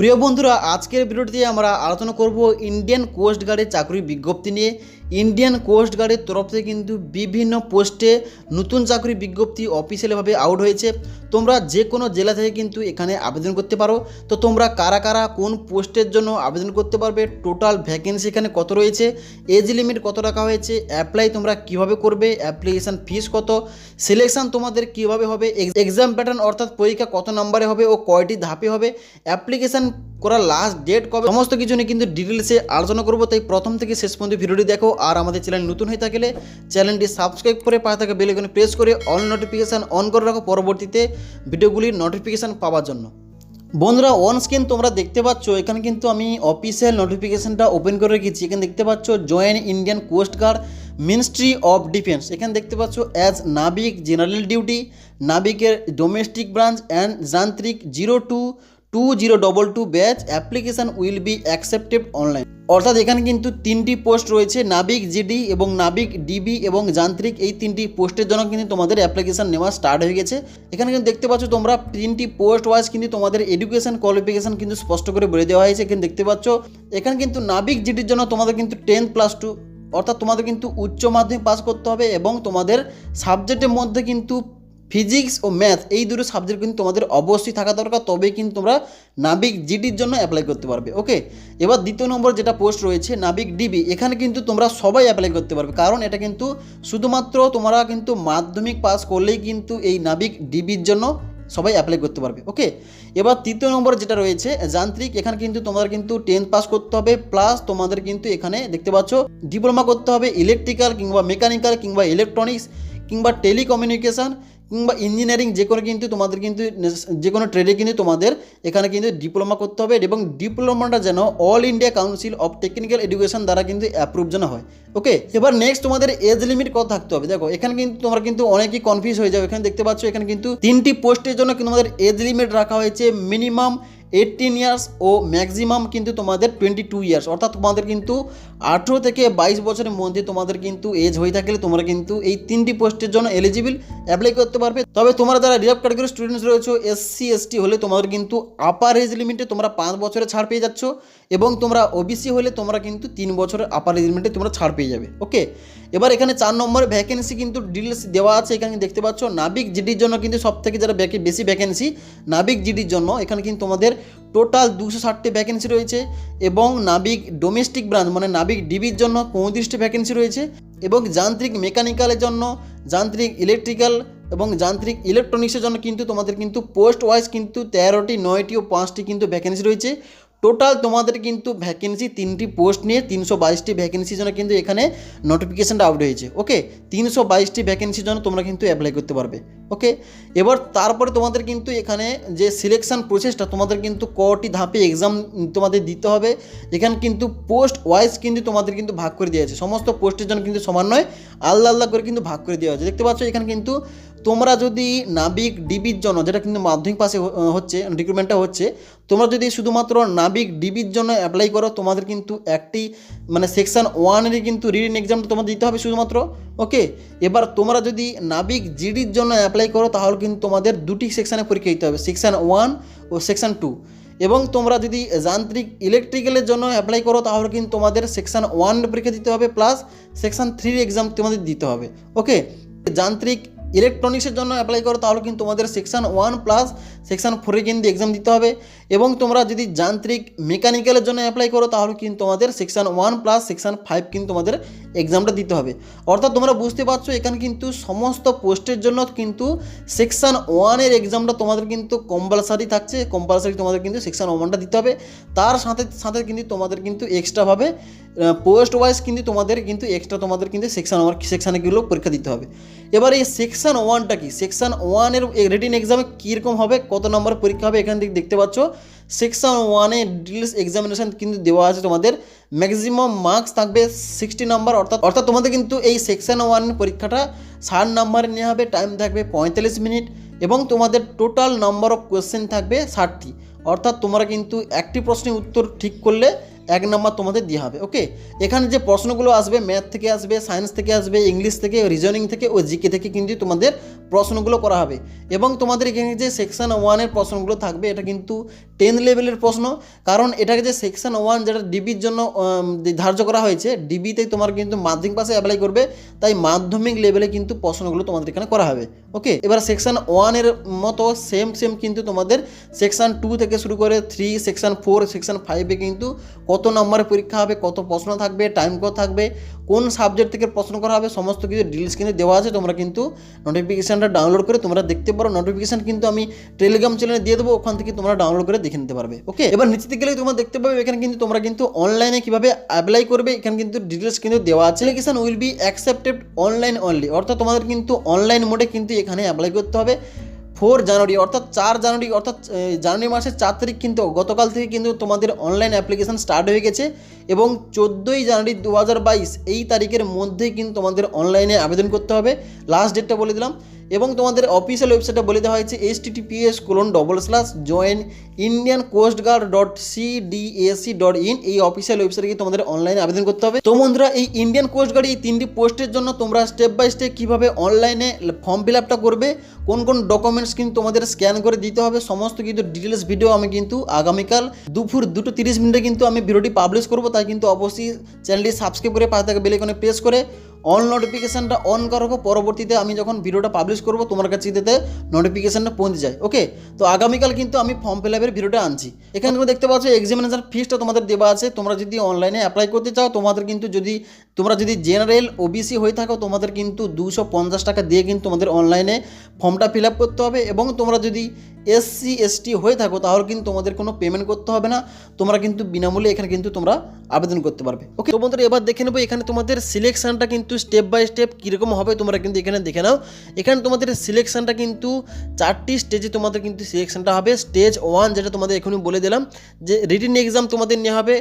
প্রিয় বন্ধুরা, আজকের ভিডিওটিতে আমরা আলোচনা করব ইন্ডিয়ান কোস্ট গার্ডের চাকরির বিজ্ঞপ্তি নিয়ে। ইন্ডিয়ান কোস্ট গার্ডের তরফ থেকে কিন্তু বিভিন্ন পোস্টে নতুন চাকরির বিজ্ঞপ্তি অফিসিয়ালিভাবে আউট হয়েছে। তোমরা যে কোনো জেলা থেকে কিন্তু এখানে আবেদন করতে পারো। তো তোমরা কারা কারা কোন পোস্টের জন্য আবেদন করতে পারবে, টোটাল ভ্যাকেন্সি এখানে কত রয়েছে, এজ লিমিট কত রাখা হয়েছে, অ্যাপ্লাই তোমরা কিভাবে করবে, অ্যাপ্লিকেশান ফিস কত, সিলেকশান তোমাদের কিভাবে হবে, এক্সাম প্যাটার্ন অর্থাৎ পরীক্ষা কত নম্বরে হবে ও কয়টি ধাপে হবে, অ্যাপ্লিকেশান করার লাস্ট ডেট কবে, সমস্ত কিছু নিয়ে কিন্তু ডিটেলসে আলোচনা করবো। তাই প্রথম থেকে শেষ পর্যন্ত ভিডিওটি দেখো। আর আমাদের চ্যানেল নতুন হয়ে থাকলে চ্যানেলটি সাবস্ক্রাইব করে পাশে থাকা বেল আইকনে প্রেস করে অল নোটিফিকেশান অন করে রাখো পরবর্তীতে ভিডিওগুলির নোটিফিকেশান পাওয়ার জন্য। বন্ধুরা, অন স্ক্রিন তোমরা দেখতে পাচ্ছ, এখানে কিন্তু আমি অফিসিয়াল নোটিফিকেশানটা ওপেন করে রেখেছি। এখানে দেখতে পাচ্ছ join Indian coast guard ministry of defence. এখানে দেখতে পাচ্ছ অ্যাজ নাবিক জেনারেল ডিউটি, নাবিকের ডোমেস্টিক ব্রাঞ্চ অ্যান্ড যান্ত্রিক 02-2022 batch, application will be accepted online. অর্থাৎ এখানে কিন্তু তিনটি পোস্ট রয়েছে, নাবিক জিডি এবং নাবিক ডিবি এবং যান্ত্রিক। এই তিনটি পোস্টের জন্য কিন্তু তোমাদের অ্যাপ্লিকেশান নেওয়া স্টার্ট হয়ে গেছে। এখানে কিন্তু দেখতে পাচ্ছ তোমরা তিনটি পোস্ট ওয়াইজ কিন্তু তোমাদের এডুকেশন কোয়ালিফিকেশান কিন্তু স্পষ্ট করে বলে দেওয়া হয়েছে। এখানে দেখতে পাচ্ছ এখানে কিন্তু নাবিক জিডির জন্য তোমাদের কিন্তু 10+2 অর্থাৎ তোমাদের কিন্তু উচ্চ মাধ্যমিক পাস করতে হবে এবং তোমাদের সাবজেক্টের মধ্যে কিন্তু ফিজিক্স ও ম্যাথ এই দুটো সাবজেক্ট কিন্তু তোমাদের অবশ্যই থাকা দরকার, তবেই কিন্তু তোমরা নাবিক জিডির জন্য অ্যাপ্লাই করতে পারবে। ওকে, এবার দ্বিতীয় নম্বর যেটা পোস্ট রয়েছে নাবিক ডিবি, এখানে কিন্তু তোমরা সবাই অ্যাপ্লাই করতে পারবে, কারণ এটা কিন্তু শুধুমাত্র তোমরা কিন্তু মাধ্যমিক পাস করলেই কিন্তু এই নাবিক ডিবির জন্য সবাই অ্যাপ্লাই করতে পারবে। ওকে, এবার তৃতীয় নম্বর যেটা রয়েছে যান্ত্রিক, এখানে কিন্তু তোমাদের কিন্তু 10 পাস করতে হবে, প্লাস তোমাদের কিন্তু এখানে দেখতে পাচ্ছ ডিপ্লোমা করতে হবে ইলেকট্রিক্যাল কিংবা মেকানিক্যাল কিংবা ইলেকট্রনিক্স কিংবা টেলিকমিউনিকেশান কিংবা ইঞ্জিনিয়ারিং, যে কোনো কিন্তু তোমাদের কিন্তু যে কোনো ট্রেডে কিন্তু তোমাদের এখানে কিন্তু ডিপ্লোমা করতে হবে এবং ডিপ্লোমাটা যেন all India council of technical education দ্বারা কিন্তু অ্যাপ্রুভ যেন হয়। ওকে, এবার নেক্সট তোমাদের এজ লিমিট কত থাকতে হবে। দেখো এখানে কিন্তু তোমরা কিন্তু অনেকেই কনফিউজ হয়ে যাবে। এখানে দেখতে পাচ্ছ এখানে কিন্তু তিনটি পোস্টের জন্য কিন্তু তোমাদের এজ লিমিট রাখা হয়েছে, মিনিমাম 18 ইয়ার্স ও ম্যাক্সিমাম কিন্তু তোমাদের 22 ইয়ার্স। অর্থাৎ তোমাদের কিন্তু 18 থেকে 22 বছরের মধ্যে তোমাদের কিন্তু এজ হয়ে থাকলে তোমরা কিন্তু এই তিনটি পোস্টের জন্য এলিজিবল অ্যাপ্লাই করতে পারবে। তবে তোমরা যারা রিজার্ভ ক্যাটাগরি স্টুডেন্টস রয়েছে, এসসি এসটি হলে তোমাদের কিন্তু আপার এজ লিমিটে তোমরা 5 বছরের ছাড় পেয়ে যাচ্ছ এবং তোমরা ওবিসি হলে তোমরা কিন্তু 3 বছরের আপার এজ লিমিটে তোমরা ছাড় পেয়ে যাবে। ওকে, এবার এখানে 4 নম্বর ভ্যাকেন্সি কিন্তু ডিটেলস দেওয়া আছে। এখানে দেখতে পাচ্ছ নাবিক জিডির জন্য কিন্তু সব থেকে যারা বেশি ভ্যাকেন্সি নাবিক জিডির জন্য, এখানে কিন্তু তোমাদের টোটাল 260টি ভ্যাকেন্সি রয়েছে এবং নাবিক ডোমেস্টিক ব্রাঞ্চ মানে নাবিক ডিবির জন্য 35টি ভ্যাকেন্সি রয়েছে এবং যান্ত্রিক মেকানিক্যালের জন্য, যান্ত্রিক ইলেকট্রিক্যাল এবং যান্ত্রিক ইলেকট্রনিক্সের জন্য কিন্তু তোমাদের কিন্তু পোস্ট ওয়াইজ কিন্তু 13টি, 9টি ও 5টি কিন্তু ভ্যাকেন্সি রয়েছে। টোটাল তোমাদের কিন্তু ভ্যাকেন্সি 3টি পোস্ট নিয়ে 322টি ভ্যাকেন্সির জন্য কিন্তু এখানে নোটিফিকেশানটা আউট হয়েছে। ওকে, 322টি ভ্যাকেন্সির জন্য তোমরা কিন্তু অ্যাপ্লাই করতে পারবে। ওকে, এবার তারপরে তোমাদের কিন্তু এখানে যে সিলেকশান প্রসেসটা তোমাদের কিন্তু কটি ধাপে এক্সাম তোমাদের দিতে হবে। এখানে কিন্তু পোস্ট ওয়াইজ কিন্তু তোমাদের কিন্তু ভাগ করে দেওয়া আছে, সমস্ত পোস্টের জন্য কিন্তু সমান নয়, আলাদা আলাদা করে কিন্তু ভাগ করে দেওয়া আছে। দেখতে পাচ্ছ এখানে কিন্তু তোমরা যদি নাবিক ডিবির জন্য, যেটা কিন্তু মাধ্যমিক পাশে হচ্ছে রিক্রুটমেন্টটা হচ্ছে, তোমরা যদি শুধুমাত্র নাবিক ডিবির জন্য অ্যাপ্লাই করো তোমাদের কিন্তু একটি মানে সেকশন 1-এরই কিন্তু রিটেন এক্সামটা তোমাদের দিতে হবে শুধুমাত্র। ওকে, এবার তোমরা যদি নাবিক জিডির জন্য অ্যাপ্লাই করো তাহলে কিন্তু তোমাদের দুটি সেকশানে পরীক্ষা দিতে হবে, সেকশন 1 ও সেকশন 2। এবং তোমরা যদি যান্ত্রিক ইলেকট্রিক্যালের জন্য অ্যাপ্লাই করো তাহলে কিন্তু তোমাদের সেকশন 1 পরীক্ষা দিতে হবে প্লাস সেকশন 3 এক্সাম তোমাদের দিতে হবে। ওকে, যান্ত্রিক ইলেকট্রনিক্সের জন্য অ্যাপ্লাই করো তাহলে কিন্তু তোমাদের সেকশন 1 প্লাস সেকশন 4 কিন্তু এক্সাম দিতে হবে এবং তোমরা যদি যান্ত্রিক মেকানিক্যালের জন্য অ্যাপ্লাই করো তাহলে কিন্তু তোমাদের সেকশন 1 প্লাস সেকশন 5 কিন্তু তোমাদের এক্সামটা দিতে হবে। অর্থাৎ তোমরা বুঝতে পারছো এখানে কিন্তু সমস্ত পোস্টের জন্য কিন্তু সেকশন 1-এর এক্সামটা তোমাদের কিন্তু কম্পালসারি থাকছে, কম্পালসারি তোমাদের কিন্তু সেকশন 1টা দিতে হবে। তার সাথে সাথে কিন্তু তোমাদের কিন্তু এক্সট্রাভাবে পোস্ট ওয়াইজ কিন্তু তোমাদের কিন্তু এক্সট্রা তোমাদের কিন্তু সেকশানগুলো পরীক্ষা দিতে হবে। এবার এই সেকশন 1টা কি, সেকশন 1-এর রিটেন এক্সামে কীরকম হবে, কত নম্বর পরীক্ষা হবে এখান থেকে দেখতে পাচ্ছ। সেকশন 1-এ ডিটেলস এক্সামিনেশান কিন্তু দেওয়া আছে, তোমাদের ম্যাক্সিমাম মার্কস থাকবে 60 নম্বর। অর্থাৎ তোমাদের কিন্তু এই সেকশন 1 পরীক্ষাটা 60 নম্বরে নেওয়া হবে, টাইম থাকবে 45 মিনিট এবং তোমাদের টোটাল নাম্বার অফ কোয়েশ্চেন থাকবে 60টি। অর্থাৎ তোমরা কিন্তু একটি প্রশ্নের উত্তর ঠিক করলে 1 নাম্বার তোমাদের দেওয়া হবে। ওকে, এখানে যে প্রশ্নগুলো আসবে ম্যাথ থেকে আসবে, সায়েন্স থেকে আসবে, ইংলিশ থেকে, রিজনিং থেকে ও জিকে থেকে কিন্তু তোমাদের প্রশ্নগুলো করা হবে। এবং তোমাদের এখানে যে সেকশন 1-এর প্রশ্নগুলো থাকবে এটা কিন্তু 10 লেভেলের প্রশ্ন, কারণ এটাকে যে সেকশন 1 যেটা ডিবির জন্য ধার্য করা হয়েছে, ডিবিতে তোমার কিন্তু মাধ্যমিক পাশে অ্যাপ্লাই করবে, তাই মাধ্যমিক লেভেলে কিন্তু প্রশ্নগুলো তোমাদের এখানে করা হবে। ওকে, এবার সেকশন 1-এর মতো সেম কিন্তু তোমাদের সেকশন 2 থেকে শুরু করে 3, সেকশন 4, সেকশন 5-এ কিন্তু কত নম্বরের পরীক্ষা হবে, কত প্রশ্ন থাকবে, টাইম কত থাকবে, কোন সাবজেক্ট থেকে প্রশ্ন করা হবে, সমস্ত কিছু ডিটেলস কিন্তু দেওয়া আছে। তোমরা কিন্তু নোটিফিকেশানটা ডাউনলোড করে তোমরা দেখতে পারো। নোটিফিকেশান কিন্তু আমি টেলিগ্রাম চ্যানেলে দিয়ে দেবো, ওখান থেকে তোমরা ডাউনলোড করে দেখে নিতে পারবে। ওকে, এবার নিচে গেলে তোমরা দেখতে পাবে এখানে কিন্তু তোমরা কিন্তু অনলাইনে কীভাবে অ্যাপ্লাই করবে এখানে কিন্তু ডিটেলস কিন্তু দেওয়া আছে। Application will be accepted online only, অর্থাৎ তোমাদের কিন্তু অনলাইন মোডে কিন্তু এখানে অ্যাপ্লাই করতে হবে। 4 জানুয়ারি অর্থাৎ 4 জানুয়ারি অর্থাৎ জানুয়ারি মাসের 4 তারিখ কিন্তু গতকাল থেকে কিন্তু তোমাদের অনলাইন অ্যাপ্লিকেশান স্টার্ট হয়ে গেছে এবং 14ই জানুয়ারি 2022 এই তারিখের মধ্যেই কিন্তু তোমাদের অনলাইনে আবেদন করতে হবে। লাস্ট ডেটটা বলে দিলাম এবং তোমাদের অফিসিয়াল ওয়েবসাইটটা বলে দেওয়া হয়েছে https://joinindiancoastguard.cdac.in, এই অফিসিয়াল ওয়েবসাইটে গিয়ে তোমাদের অনলাইনে আবেদন করতে হবে। তো বন্ধুরা, এই ইন্ডিয়ান কোস্ট গার্ড এই 3টি পোস্টের জন্য তোমরা স্টেপ বাই স্টেপ কীভাবে অনলাইনে ফর্ম ফিল আপটা করবে, কোন কোন ডকুমেন্টস কিন্তু তোমাদের স্ক্যান করে দিতে হবে, সমস্ত কিন্তু ডিটেলস ভিডিও আমি কিন্তু আগামীকাল দুপুর 2:30 কিন্তু আমি ভিডিওটি পাবলিশ করবো। তাই কিন্তু অবশ্যই চ্যানেলটি সাবস্ক্রাইব করে পাশে থাকা বেল আইকনে প্রেস করে অল নোটিফিকেশানটা অন করা হোক, পরবর্তীতে আমি যখন ভিডিওটা পাবলিশ করব তোমার কাছে যাতে নোটিফিকেশানটা পৌঁছে যায়। ওকে, তো আগামীকাল কিন্তু আমি ফর্ম ফিল আপের ভিডিওটা আনছি। এখানে তুমি দেখতে পাচ্ছ এক্সামিনেশন ফিসটা তোমাদের দেওয়া আছে। তোমরা যদি অনলাইনে অ্যাপ্লাই করতে চাও তোমাদের কিন্তু তোমরা যদি জেনারেল ওবিসি হয়ে থাকো তোমাদের কিন্তু 250 টাকা দিয়ে কিন্তু তোমাদের অনলাইনে ফর্মটা ফিল আপ করতে হবে এবং তোমরা যদি SC ST হয়ে থাকো তাহলে কিন্তু তোমাদের কোনো পেমেন্ট করতে হবে না, তোমরা কিন্তু বিনামূল্যে এখানে কিন্তু তোমরা আবেদন করতে পারবে। ওকে, তো বন্ধুরা এবার দেখে নেবো এখানে তোমাদের সিলেকশনটা কিন্তু স্টেপ বাই স্টেপ কীরকম হবে তোমরা কিন্তু এখানে দেখে নাও। এখানে তোমাদের সিলেকশনটা কিন্তু 4টি স্টেজে তোমাদের কিন্তু সিলেকশনটা হবে। স্টেজ 1 যেটা তোমাদের এখনই বলে দিলাম যে রিটেন এক্সাম তোমাদের নেওয়া হবে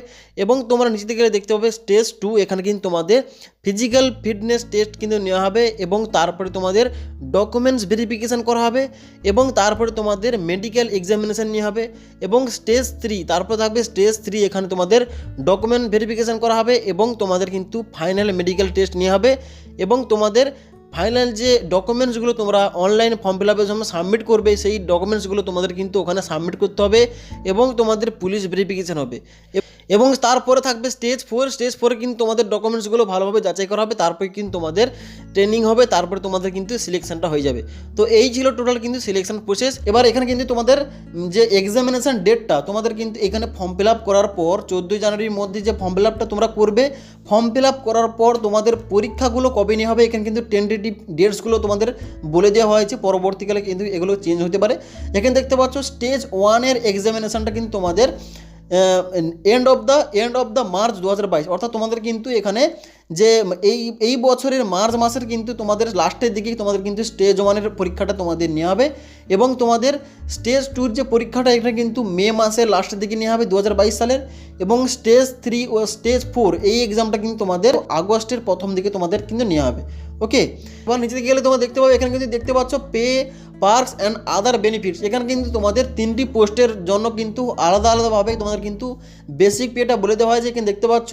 এবং তোমরা নিচে গেলে দেখতে পাবে স্টেজ 2, এখানে কিন্তু তোমাদের ফিজিক্যাল ফিটনেস টেস্ট কিন্তু নেওয়া হবে এবং তারপরে তোমাদের ডকুমেন্টস ভেরিফিকেশান করা হবে এবং তারপরে তোমাদের মেডিকেল এক্সামিনেশান নেওয়া হবে এবং স্টেজ 3 তারপরে থাকবে স্টেজ 3, এখানে তোমাদের ডকুমেন্ট ভেরিফিকেশান করা হবে এবং তোমাদের কিন্তু ফাইনাল মেডিকেল টেস্ট নেওয়া হবে এবং তোমাদের ফাইনাল যে ডকুমেন্টসগুলো তোমরা অনলাইন ফর্ম ফিল আপের জন্য সাবমিট করবে সেই ডকুমেন্টসগুলো তোমাদের কিন্তু ওখানে সাবমিট করতে হবে এবং তোমাদের পুলিশ ভেরিফিকেশান হবে এবং তারপরে থাকবে স্টেজ 4। স্টেজ 4 কিন্তু তোমাদের ডকুমেন্টসগুলো ভালোভাবে যাচাই করা হবে, তারপরে কিন্তু তোমাদের ট্রেনিং হবে, তারপরে তোমাদের কিন্তু সিলেকশনটা হয়ে যাবে। তো এই ছিল টোটাল কিন্তু সিলেকশন প্রসেস। এবার এখানে কিন্তু তোমাদের যে এক্সামিনেশন ডেটটা তোমাদের কিন্তু এখানে ফর্ম ফিল আপ করার পর 14 জানুয়ারির মধ্যে যে ফর্ম ফিল আপটা তোমরা করবে, ফর্ম ফিল আপ করার পর তোমাদের পরীক্ষাগুলো কবে নিয়ে হবে এখানে কিন্তু টেন্টেটিভ ডেটসগুলো তোমাদের বলে দেওয়া হয়েছে, পরবর্তীকালে কিন্তু এগুলো চেঞ্জ হতে পারে। এখানে দেখতে পাচ্ছ স্টেজ 1-এর এক্সামিনেশনটা কিন্তু তোমাদের এন্ড অফ দ্য মার্চ 2022, অর্থাৎ তোমাদের কিন্তু এখানে যে এই বছরের মার্চ মাসের কিন্তু তোমাদের লাস্টের দিকে তোমাদের কিন্তু স্টেজ 1-এর পরীক্ষাটা তোমাদের নেওয়া হবে এবং তোমাদের স্টেজ 2-র যে পরীক্ষাটা এটা কিন্তু মে মাসের লাস্টের দিকে নেওয়া হবে 2022 সালের এবং স্টেজ 3 ও স্টেজ 4 এই এক্সামটা কিন্তু তোমাদের আগস্টের প্রথম দিকে তোমাদের কিন্তু নেওয়া হবে। ওকে, এবার নিচে দিকে গেলে তোমরা দেখতে পাবে এখানে কিন্তু দেখতে পাচ্ছ pay, parks and other benefits. এখানে কিন্তু তোমাদের 3টি পোস্টের জন্য কিন্তু আলাদাভাবে তোমাদের কিন্তু বেসিক পেটা বলে দেওয়া হয়েছে। এখানে দেখতে পাচ্ছ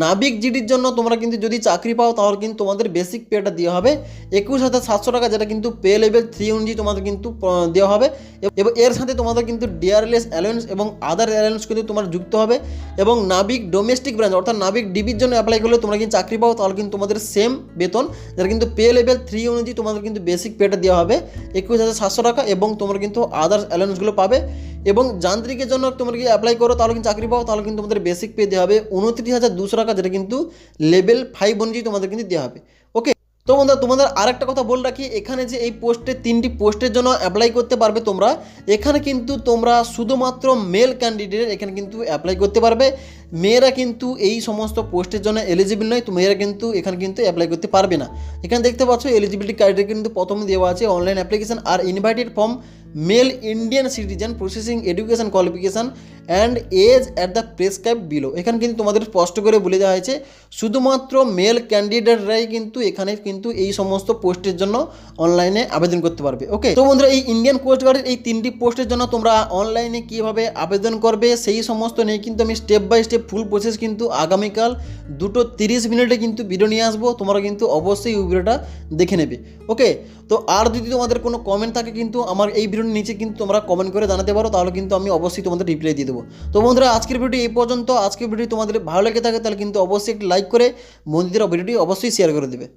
নাবিক জিডির জন্য তোমরা কিন্তু যদি চাকরি পাও তাহলে কিন্তু তোমাদের বেসিক পেটা দেওয়া হবে 21,700 টাকা, যেটা কিন্তু পে লেভেল 3 অনুযায়ী তোমাদের কিন্তু দেওয়া হবে এবং এর সাথে তোমাদের কিন্তু ডিআরএলএস অ্যালাউন্স এবং আদার অ্যালাউন্স কিন্তু তোমার যুক্ত হবে এবং নাবিক ডোমেস্টিক ব্রাঞ্চ অর্থাৎ নাবিক ডিবির জন্য অ্যাপ্লাই করলে তোমরা কিন্তু চাকরি পাও তাহলে কিন্তু তোমাদের সেম বেতন, যেটা কিন্তু পে লেভেল 3 অনুযায়ী তোমাদের কিন্তু বেসিক পেটা দেওয়া হবে 21,700 টাকা এবং তোমরা কিন্তু আদার্স অ্যালাউন্সগুলো পাবে এবং যান্ত্রিকের জন্য তোমরা কি অ্যাপ্লাই করো তাহলে কিন্তু চাকরি পাও তাহলে কিন্তু তোমাদের বেসিক পে দেওয়া হবে 29,200 টাকা, যেটা কিন্তু লেভেল 5 অনুযায়ী তোমাদের কিন্তু দেওয়া হবে। ওকে, তো বন্ধুরা তোমাদের আরেকটা কথা বলে রাখি, এখানে যে এই পোস্টে 3টি পোস্টের জন্য অ্যাপ্লাই করতে পারবে তোমরা, এখানে কিন্তু তোমরা শুধুমাত্র মেল ক্যান্ডিডেট এখানে কিন্তু অ্যাপ্লাই করতে পারবে, মেয়েরা কিন্তু এই সমস্ত পোস্টের জন্য এলিজিবল নয়, তো মেয়েরা কিন্তু এখানে কিন্তু অ্যাপ্লাই করতে পারবে না। এখানে দেখতে পাচ্ছ এলিজিবিলিটি ক্রাইটেরিয়া কিন্তু প্রথমে দেওয়া আছে অনলাইন অ্যাপ্লিকেশন আর invited from male Indian citizen processing education qualification and age at the prescribe below. এখানে কিন্তু তোমাদের স্পষ্ট করে বলে দেওয়া হয়েছে শুধুমাত্র মেল ক্যান্ডিডেটরাই কিন্তু এখানে কিন্তু এই সমস্ত পোস্টের জন্য অনলাইনে আবেদন করতে পারবে। ওকে, তো বন্ধুরা এই ইন্ডিয়ান কোস্ট গার্ডের এই 3টি পোস্টের জন্য তোমরা অনলাইনে কীভাবে আবেদন করবে সেই সমস্ত নিয়ে কিন্তু আমি step by step full process কিন্তু আগামীকাল 2:30 কিন্তু ভিডিও নিয়ে আসবো, তোমরা কিন্তু অবশ্যই ওই ভিডিওটা দেখে নেবে। ওকে, তো আর যদি তোমাদের কোনো কমেন্ট থাকে কিন্তু আমার এই ভিডিওর নিচে কিন্তু তোমরা কমেন্ট করে জানাতে পারো, তাহলে কিন্তু আমি অবশ্যই তোমাদের রিপ্লাই দিয়ে দেবো। তো বন্ধুরা আজকের ভিডিও এই পর্যন্ত। আজকের ভিডিও তোমাদের ভালো লেগে থাকে তাহলে কিন্তু অবশ্যই একটি লাইক করে বন্ধুদের ভিডিওটি অবশ্যই শেয়ার করে দেবে।